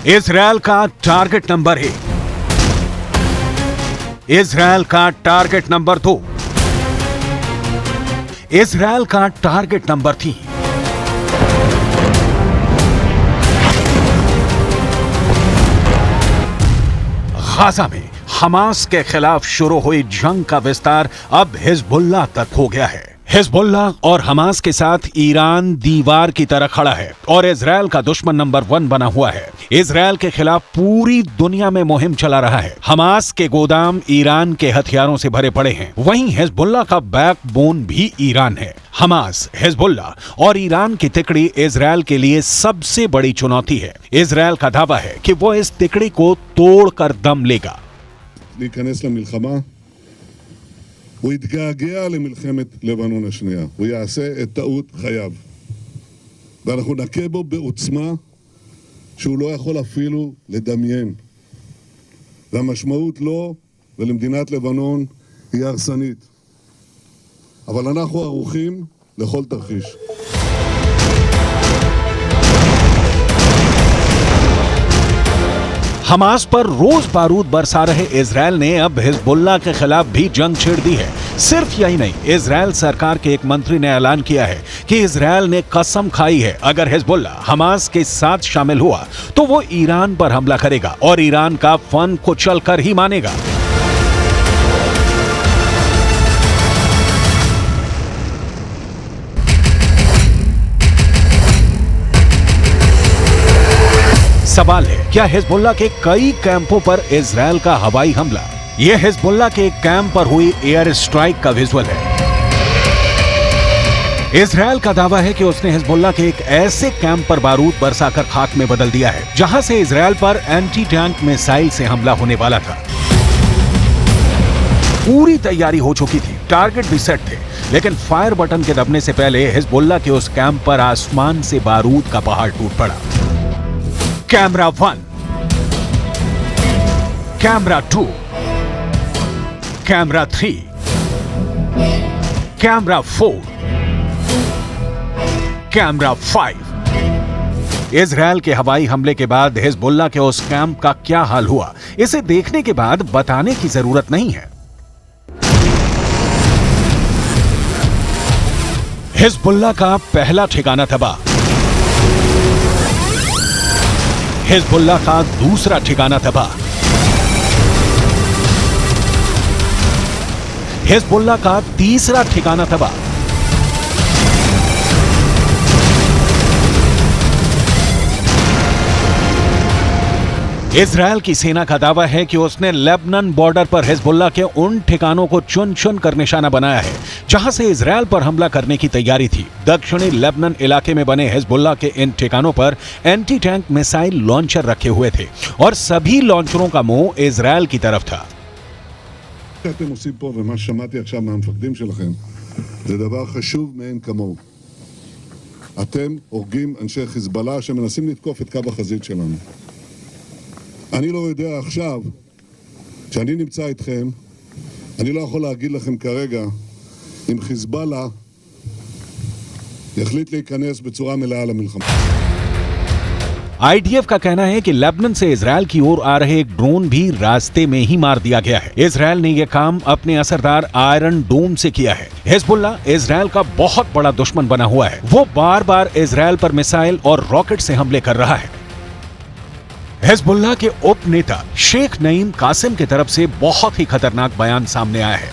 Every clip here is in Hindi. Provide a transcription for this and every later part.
इजरायल का टारगेट नंबर 1, इजरायल का टारगेट नंबर 2, इजरायल का टारगेट नंबर 3। गाजा में हमास के खिलाफ शुरू हुई जंग का विस्तार अब हिजबुल्लाह तक हो गया है। हिजबुल्लाह और हमास के साथ ईरान दीवार की तरह खड़ा है और इजरायल का दुश्मन नंबर 1 बना हुआ है। इजरायल के खिलाफ पूरी दुनिया में मुहिम चला रहा है। हमास के गोदाम ईरान के हथियारों से भरे पड़े हैं। वहीं हिजबुल्लाह का बैकबोन भी ईरान है। हमास, हिजबुल्लाह और ईरान की तिकड़ी इजरायल के लिए सबसे बड़ी चुनौती है। इजरायल का दावा है कि वो इस तिकड़ी को तोड़कर दम लेगा। הוא יתגעגע למלחמת לבנון השנייה, הוא יעשה את טעות חייו, ואנחנו נכה בו בעוצמה שהוא לא יכול אפילו לדמיין, והמשמעות לו ולמדינת לבנון היא הרסנית, אבל אנחנו ערוכים לכל תרחיש. हमास पर रोज बारूद बरसा रहे इजरायल ने अब हिजबुल्लाह के खिलाफ भी जंग छेड़ दी है। सिर्फ यही नहीं, इजरायल सरकार के एक मंत्री ने ऐलान किया है कि इजरायल ने कसम खाई है अगर हिजबुल्लाह हमास के साथ शामिल हुआ तो वो ईरान पर हमला करेगा और ईरान का फन कुचल कर ही मानेगा। सवाल है, क्या हिजबुल्लाह के कई कैंपों पर इजरायल का हवाई हमला? यह हिजबुल्लाह के एक कैंप पर हुई एयर स्ट्राइक का विजुअल है। इजरायल का दावा है कि उसने हिजबुल्लाह के एक ऐसे कैंप पर बारूद बरसाकर खाक में बदल दिया है जहां से इजरायल पर एंटी टैंक मिसाइल से हमला होने वाला था। पूरी तैयारी हो चुकी थी, टारगेट भी सेट थे, लेकिन फायर बटन के दबने से पहले हिजबुल्लाह के उस कैंप पर आसमान से बारूद का पहाड़ टूट पड़ा। Camera 1, camera 2, camera 3, camera 4, camera 5। Israel के हवाई हमले के बाद हिजबुल्लाह के उस कैंप का क्या हाल हुआ, इसे देखने के बाद बताने की जरूरत नहीं है। हिजबुल्लाह का पहला ठिकाना तबाह, हिजबुल्लाह का दूसरा ठिकाना तबाह, हिजबुल्लाह का तीसरा ठिकाना तबाह, इजरायल की सेना का दावा है कि उसने लेबनान बॉर्डर पर हिजबुल्लाह के उन ठिकानों को चुन चुन कर निशाना बनाया है जहां से इजरायल पर हमला करने की तैयारी थी। दक्षिणी लेबनान इलाके में बने हिजबुल्लाह के इन ठिकानों पर एंटी टैंक मिसाइल लॉन्चर रखे हुए थे और सभी लॉन्चरों का मुंह इजरायल की तरफ था। אתם עושים פה ומה ששמעתי עכשיו מהמפקדים שלכם זה דבר חשוב מאין כמוהו. אתם הורגים אנשי חיזבאללה שמנסים לתקוף את קו החזית שלנו. אני לא יודע עכשיו, כשאני נמצא איתכם, אני לא יכול להגיד לכם כרגע אם חיזבאללה יחליט להיכנס בצורה מלאה למלחמה. आईडीएफ का कहना है कि लेबनान से इजरायल की ओर आ रहे एक ड्रोन भी रास्ते में ही मार दिया गया है। इजरायल ने यह काम अपने असरदार आयरन डोम से किया है। हिजबुल्लाह इजरायल का बहुत बड़ा दुश्मन बना हुआ है। वो बार बार इजरायल पर मिसाइल और रॉकेट से हमले कर रहा है। हिजबुल्लाह के उप नेता शेख नईम कासिम की तरफ से बहुत ही खतरनाक बयान सामने आया है।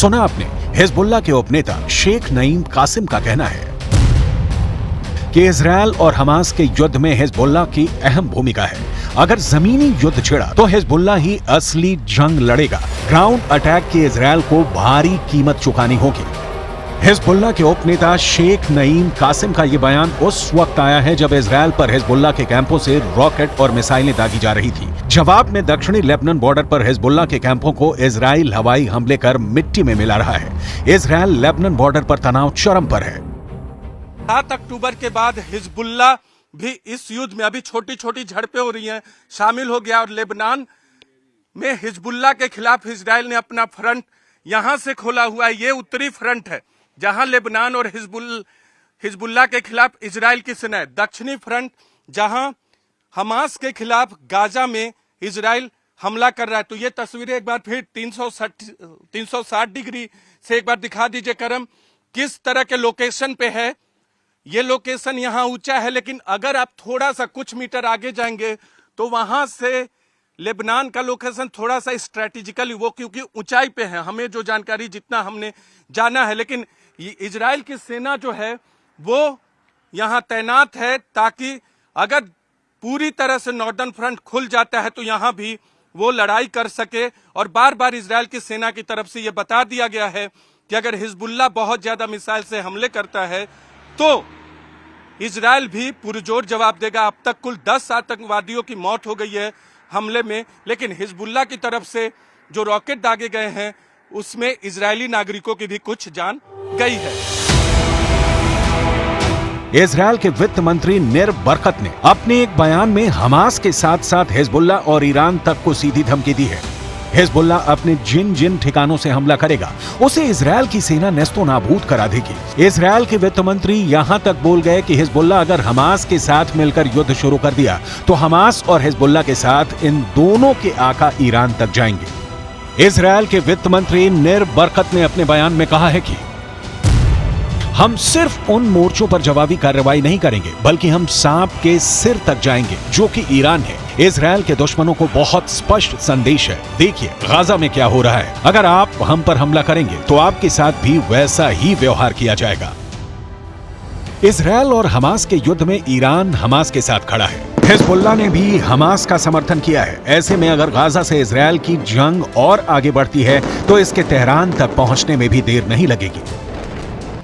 सुना आपने, हिजबुल्लाह के उपनेता शेख नईम कासिम का कहना है कि इजरायल और हमास के युद्ध में हिजबुल्लाह की अहम भूमिका है। अगर जमीनी युद्ध छिड़ा तो हिजबुल्लाह ही असली जंग लड़ेगा। ग्राउंड अटैक की इजरायल को भारी कीमत चुकानी होगी। हिजबुल्लाह के उप नेता शेख नईम कासिम का ये बयान उस वक्त आया है जब इजरायल पर हिजबुल्लाह के कैंपों से रॉकेट और मिसाइलें दागी जा रही थी। जवाब में दक्षिणी लेबनान बॉर्डर पर हिजबुल्लाह के कैंपों को इजराइल हवाई हमले कर मिट्टी में मिला रहा है। इजरायल लेबनान बॉर्डर पर तनाव चरम पर है। 7 अक्टूबर के बाद हिजबुल्लाह भी इस युद्ध में, अभी छोटी छोटी झड़पें हो रही हैं, शामिल हो गया और लेबनान में हिजबुल्लाह के खिलाफ इजराइल ने अपना फ्रंट यहां से खोला हुआ है। ये उत्तरी फ्रंट है जहां लेबनान और हिजबुल्लाह के खिलाफ इजराइल की सेना है। दक्षिणी फ्रंट जहां हमास के खिलाफ गाजा में इजराइल हमला कर रहा है। तो ये तस्वीरें एक बार फिर 360 डिग्री से एक बार दिखा दीजिए करम, किस तरह के लोकेशन पे है। ये लोकेशन यहाँ ऊंचा है, लेकिन अगर आप थोड़ा सा कुछ मीटर आगे जाएंगे तो वहां से लेबनान का लोकेशन थोड़ा सा स्ट्रेटेजिकली, वो क्योंकि ऊंचाई पे है, हमें जो जानकारी जितना हमने जाना है, लेकिन इजराइल की सेना जो है वो यहाँ तैनात है ताकि अगर पूरी तरह से नॉर्दर्न फ्रंट खुल जाता है तो यहाँ भी वो लड़ाई कर सके। और बार बार इजराइल की सेना की तरफ से ये बता दिया गया है कि अगर हिजबुल्लाह बहुत ज्यादा मिसाइल से हमले करता है तो इजराइल भी पुरजोर जवाब देगा। अब तक कुल 10 आतंकवादियों की मौत हो गई है हमले में, लेकिन हिजबुल्लाह की तरफ से जो रॉकेट दागे गए हैं उसमें इजरायली नागरिकों की भी कुछ जान गई है। इजरायल के वित्त मंत्री निर बरकत ने अपने एक बयान में हमास के साथ साथ हिजबुल्लाह और ईरान तक को सीधी धमकी दी है। हिजबुल्लाह अपने जिन जिन ठिकानों से हमला करेगा उसे इजरायल की सेना नेस्तो नाबूद करा देगी। इजरायल के वित्त मंत्री यहां तक बोल गए कि हिजबुल्लाह अगर हमास के साथ मिलकर युद्ध शुरू कर दिया तो हमास और हिजबुल्लाह के साथ इन दोनों के आका ईरान तक जाएंगे। इजरायल के वित्त मंत्री निर बरकत ने अपने बयान में कहा है कि हम सिर्फ उन मोर्चों पर जवाबी कार्रवाई नहीं करेंगे बल्कि हम सांप के सिर तक जाएंगे जो कि ईरान है। इजरायल के दुश्मनों को बहुत स्पष्ट संदेश है, देखिए गाजा में क्या हो रहा है, अगर आप हम पर हमला करेंगे तो आपके साथ भी वैसा ही व्यवहार किया जाएगा। इजरायल और हमास के युद्ध में ईरान हमास के साथ खड़ा है। हिजबुल्लाह ने भी हमास का समर्थन किया है। ऐसे में अगर गाजा से इजरायल की जंग और आगे बढ़ती है तो इसके तेहरान तक पहुंचने में भी देर नहीं लगेगी।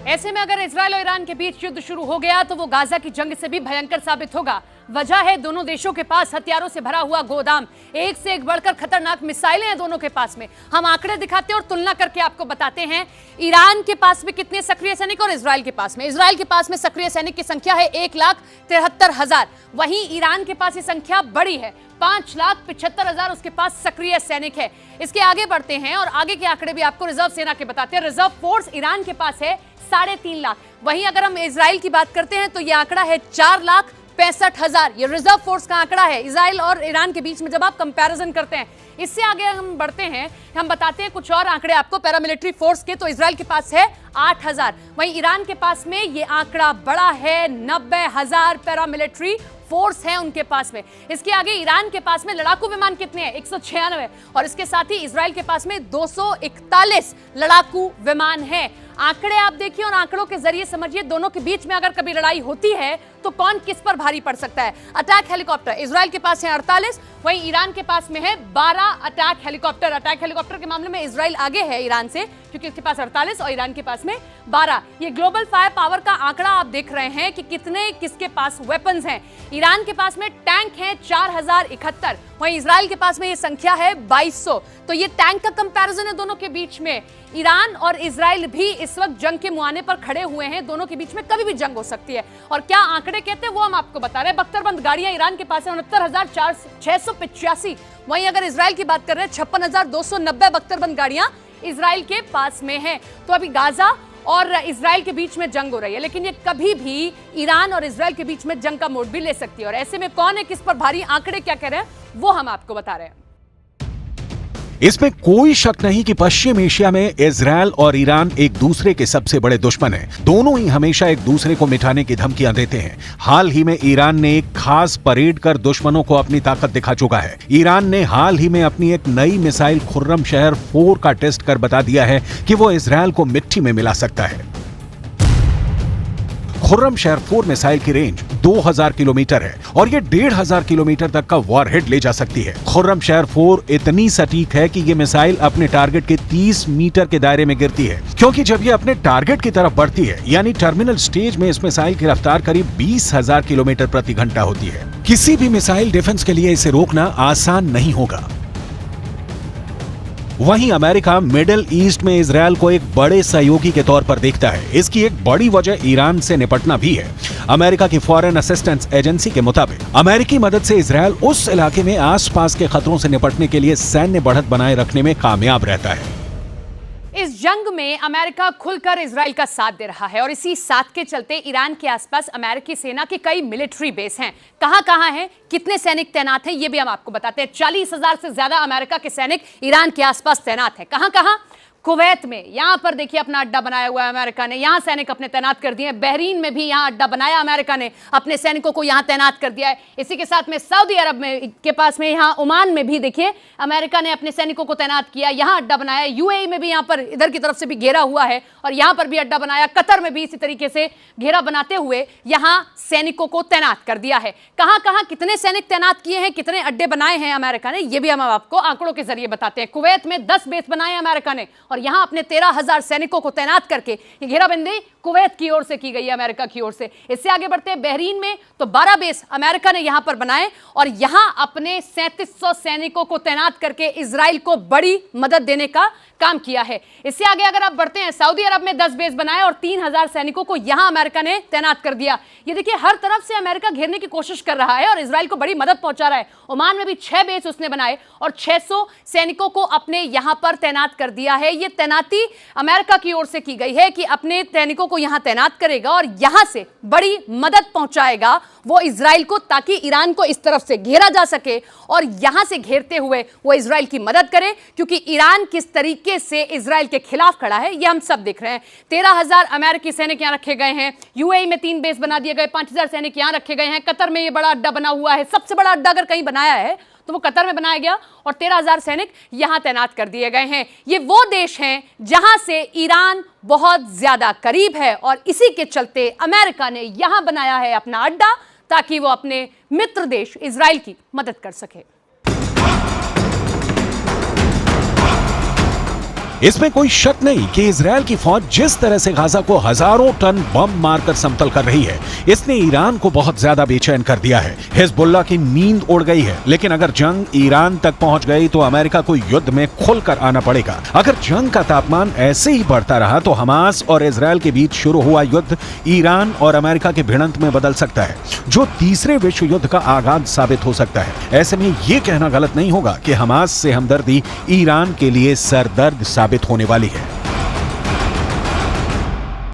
ऐसे में अगर इजरायल और ईरान के बीच युद्ध शुरू हो गया तो वो गाजा की जंग से भी भयंकर साबित होगा। वजह है दोनों देशों के पास हथियारों से भरा हुआ गोदाम, एक से एक बढ़कर खतरनाक मिसाइलें हैं दोनों के पास में। हम आंकड़े दिखाते हैं और तुलना करके आपको बताते हैं ईरान के पास में कितने सक्रिय सैनिक और इजरायल के पास में। इजरायल के पास में सक्रिय सैनिक की संख्या है 1,73,000, वहीं ईरान के पास ये संख्या बड़ी है, 5,75,000 उसके पास सक्रिय सैनिक है। इसके आगे बढ़ते हैं और आगे के आंकड़े भी आपको रिजर्व सेना के बताते हैं। रिजर्व फोर्स ईरान के पास है 3.5 लाख। वहीं अगर हम इजराइल की बात करते हैं तो यह आंकड़ा है 4,65,000। ये रिजर्व फोर्स का आंकड़ा है इजराइल और ईरान के बीच में जब आप कंपैरिजन करते हैं। इससे आगे हम बढ़ते हैं, हम बताते हैं कुछ और आंकड़े आपको पैरामिलिट्री फोर्स के। तो इजराइल के पास है 8,000, वहीं ईरान के पास में ये आंकड़ा बड़ा है, 90,000 पैरामिलिट्री फोर्स है उनके पास में। इसके आगे ईरान के पास में लड़ाकू विमान कितने हैं? 196, और इसके साथ ही इजराइल के पास में 241 लड़ाकू विमान है। आंकड़े आप देखिए और आंकड़ों के जरिए समझिए दोनों के बीच में अगर कभी लड़ाई होती है तो कौन किस पर भारी पड़ सकता है। अटैक हेलीकॉप्टर इजराइल के पास है 48, वहीं ईरान के पास में है 12 अटैक हेलीकॉप्टर। अटैक हेलीकॉप्टर के मामले में इजराइल आगे है ईरान से, क्योंकि उसके पास 48 और ईरान के पास में 12। ये ग्लोबल फायर पावर का आंकड़ा आप देख रहे हैं कि कितने किसके पास वेपन्स हैं। ईरान के पास में टैंक हैं 4,071, वहीं इजराइल के पास में ये संख्या है 2,200। तो ये टैंक का कंपैरिजन है दोनों के बीच में। ईरान और इजराइल भी इस वक्त जंग के मुहाने पर खड़े हुए हैं, दोनों के बीच में कभी भी जंग हो सकती है। और क्या आंकड़े कहते हैं वो हम आपको बता रहे हैं। बख्तरबंद गाड़ियां ईरान के पास है 69,685, वहीं अगर इजराइल की बात कर रहे हैं 56,290 बख्तरबंद गाड़ियां इजराइल के पास में है। तो अभी गाजा और इजराइल के बीच में जंग हो रही है, लेकिन ये कभी भी ईरान और इजराइल के बीच में जंग का मोड़ भी ले सकती है। और ऐसे में कौन है किस पर भारी, आंकड़े क्या कह रहे हैं वो हम आपको बता रहे हैं। इसमें कोई शक नहीं कि पश्चिम एशिया में इजरायल और ईरान एक दूसरे के सबसे बड़े दुश्मन हैं। दोनों ही हमेशा एक दूसरे को मिटाने की धमकियां देते हैं। हाल ही में ईरान ने एक खास परेड कर दुश्मनों को अपनी ताकत दिखा चुका है। ईरान ने हाल ही में अपनी एक नई मिसाइल खुर्रम शहर 4 का टेस्ट कर बता दिया है कि वो इजरायल को मिट्टी में मिला सकता है। खुर्रम शहर 4 मिसाइल की रेंज 2000 किलोमीटर है और ये 1500 किलोमीटर तक का वॉरहेड ले जा सकती है। खुर्रमशहर 4 इतनी सटीक है कि ये मिसाइल अपने टारगेट के 30 मीटर के दायरे में गिरती है, क्योंकि जब ये अपने टारगेट की तरफ बढ़ती है यानी टर्मिनल स्टेज में इस मिसाइल की रफ्तार करीब 20,000 किलोमीटर प्रति घंटा होती है। किसी भी मिसाइल डिफेंस के लिए इसे रोकना आसान नहीं होगा। वहीं अमेरिका मिडिल ईस्ट में इजरायल को एक बड़े सहयोगी के तौर पर देखता है। इसकी एक बड़ी वजह ईरान से निपटना भी है। अमेरिका की फॉरेन असिस्टेंस एजेंसी के मुताबिक अमेरिकी मदद से इजरायल उस इलाके में आसपास के खतरों से निपटने के लिए सैन्य बढ़त बनाए रखने में कामयाब रहता है। इस जंग में अमेरिका खुलकर इजराइल का साथ दे रहा है और इसी साथ के चलते ईरान के आसपास अमेरिकी सेना के कई मिलिट्री बेस हैं। कहां हैं, कितने सैनिक तैनात हैं, ये भी हम आपको बताते हैं। 40,000 से ज्यादा अमेरिका के सैनिक ईरान के आसपास तैनात हैं। कहां? कुवैत में, यहां पर देखिए अपना अड्डा बनाया हुआ है अमेरिका ने, यहां सैनिक अपने तैनात कर दिए हैं। बहरीन में भी यहां अड्डा बनाया अमेरिका ने, अपने सैनिकों को यहां तैनात कर दिया है। इसी के साथ में सऊदी अरब में के पास में यहां ओमान में भी देखिए अमेरिका ने अपने सैनिकों को तैनात किया, यहां अड्डा बनाया। यूएई में भी यहां पर इधर की तरफ से भी घेरा हुआ है और यहां पर भी अड्डा बनाया। कतर में भी इसी तरीके से घेरा बनाते हुए यहां सैनिकों को तैनात कर दिया है। कहां कितने सैनिक तैनात किए हैं, कितने अड्डे बनाए हैं अमेरिका ने, यह भी हम आपको आंकड़ों के जरिए बताते हैं। कुवैत में 10 बेस बनाए अमेरिका ने और यहां अपने 13,000 सैनिकों को तैनात करके ये घेराबंदी कुवैत की ओर से की गई है, अमेरिका की ओर से। इससे आगे बढ़ते हैं बहरीन में, तो 12 बेस अमेरिका ने यहां पर बनाए और यहां अपने 3700 सैनिकों को तैनात करके इजराइल को बड़ी मदद देने का काम किया है। इससे आगे अगर आप बढ़ते हैं, सऊदी अरब में 10 बेस बनाए और 3,000 सैनिकों को यहां अमेरिका ने तैनात कर दिया। ये देखिए हर तरफ से अमेरिका घेरने की कोशिश कर रहा है और इजराइल को बड़ी मदद पहुंचा रहा है। ओमान में भी 6 बेस उसने बनाए और 600 सैनिकों को अपने यहां पर तैनात कर दिया है। यह तैनाती अमेरिका की ओर से की गई है कि अपने सैनिकों को यहां तैनात करेगा और यहां से बड़ी मदद पहुंचाएगा वो इजराइल को, ताकि ईरान को इस तरफ से घेरा जा सके और यहां से घेरते हुए वो इजराइल की मदद करे, क्योंकि ईरान किस तरीके से इजराइल के खिलाफ खड़ा है ये हम सब देख रहे हैं। 13,000 अमेरिकी सैनिक यहां रखे गए हैं। यूएई में 3 बेस बना दिए गए, 5,000 सैनिक यहां रखे गए हैं। कतर में ये बड़ा अड्डा बना हुआ है, सबसे बड़ा अड्डा अगर कहीं बनाया है तो वो कतर में बनाया गया और 13,000 सैनिक यहां तैनात कर दिए गए हैं। ये वो देश हैं जहां से ईरान बहुत ज्यादा करीब है और इसी के चलते अमेरिका ने यहां बनाया है अपना अड्डा, ताकि वो अपने मित्र देश इजराइल की मदद कर सके। इसमें कोई शक नहीं कि इजरायल की फौज जिस तरह से गाजा को हजारों टन बम मारकर समतल कर रही है, इसने ईरान को बहुत ज्यादा बेचैन कर दिया है। हिजबुल्लाह की नींद उड़ गई है। लेकिन अगर जंग ईरान तक पहुंच गई तो अमेरिका को युद्ध में खुलकर आना पड़ेगा। अगर जंग का तापमान ऐसे ही बढ़ता रहा तो हमास और इजरायल के बीच शुरू हुआ युद्ध ईरान और अमेरिका के भिड़ंत में बदल सकता है, जो तीसरे विश्व युद्ध का आगाज साबित हो सकता है। ऐसे में यह कहना गलत नहीं होगा कि हमास से हमदर्दी ईरान के लिए सरदर्द साबित होने वाली है।